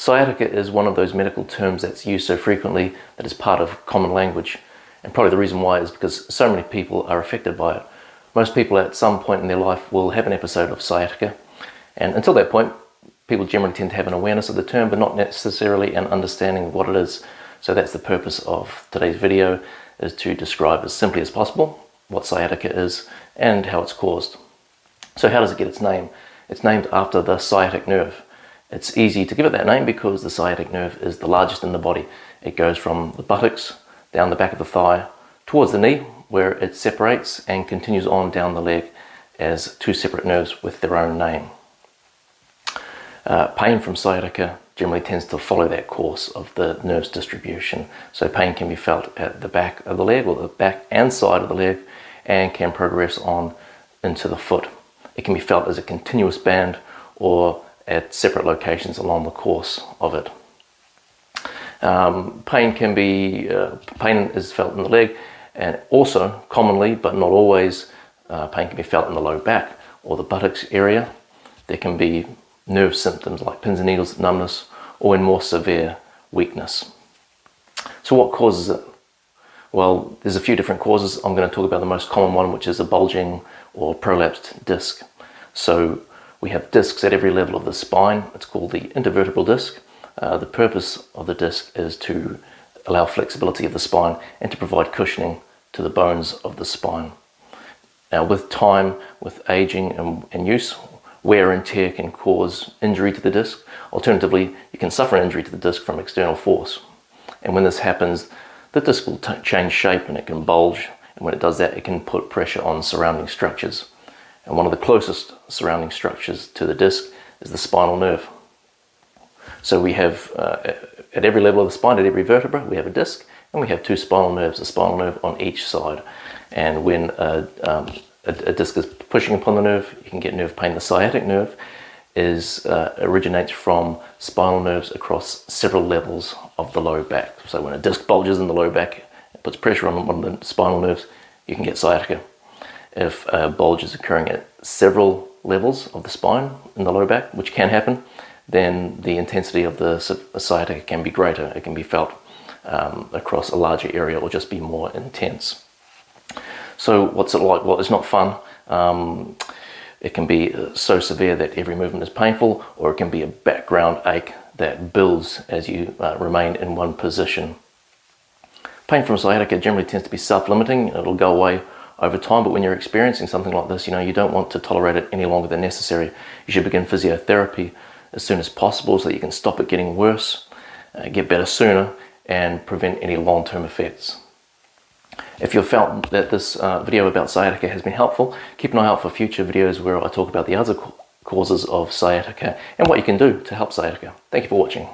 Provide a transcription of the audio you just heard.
Sciatica is one of those medical terms that's used so frequently that is part of common language. And probably the reason why is because so many people are affected by it. Most people at some point in their life will have an episode of sciatica. And until that point, people generally tend to have an awareness of the term, but not necessarily an understanding of what it is. So that's the purpose of today's video, is to describe as simply as possible what sciatica is and how it's caused. So how does it get its name? It's named after the sciatic nerve. It's easy to give it that name because the sciatic nerve is the largest in the body. It goes from the buttocks, down the back of the thigh, towards the knee, where it separates and continues on down the leg as two separate nerves with their own name. Pain from sciatica generally tends to follow that course of the nerve's distribution. So pain can be felt at the back of the leg, or the back and side of the leg, and can progress on into the foot. It can be felt as a continuous band or at separate locations along the course of it. Pain is felt in the leg, and also commonly, but not always, pain can be felt in the low back or the buttocks area. There can be nerve symptoms like pins and needles, numbness, or in more severe, weakness. So what causes it? Well, there's a few different causes. I'm going to talk about the most common one, which is a bulging or prolapsed disc. So we have discs at every level of the spine. It's called the intervertebral disc. The purpose of the disc is to allow flexibility of the spine and to provide cushioning to the bones of the spine. Now, with time, with aging and use, wear and tear can cause injury to the disc. Alternatively, you can suffer an injury to the disc from external force. And when this happens, the disc will change shape and it can bulge. And when it does that, it can put pressure on surrounding structures. And one of the closest surrounding structures to the disc is the spinal nerve. So we have, at every level of the spine, at every vertebra, we have a disc, and we have two spinal nerves, a spinal nerve on each side. And when a disc is pushing upon the nerve, you can get nerve pain. The sciatic nerve originates from spinal nerves across several levels of the low back. So when a disc bulges in the low back, it puts pressure on one of the spinal nerves, you can get sciatica. If a bulge is occurring at several levels of the spine in the low back, which can happen, then the intensity of the sciatica can be greater. It can be felt across a larger area or just be more intense. So what's it like? Well, it's not fun. It can be so severe that every movement is painful, or it can be a background ache that builds as you remain in one position. Pain from sciatica generally tends to be self-limiting. It'll go away over time, but when you're experiencing something like this, you don't want to tolerate it any longer than necessary. You should begin physiotherapy as soon as possible so that you can stop it getting worse, get better sooner, and prevent any long-term effects. If you've felt that this video about sciatica has been helpful, keep an eye out for future videos where I talk about the other causes of sciatica and what you can do to help sciatica. Thank you for watching.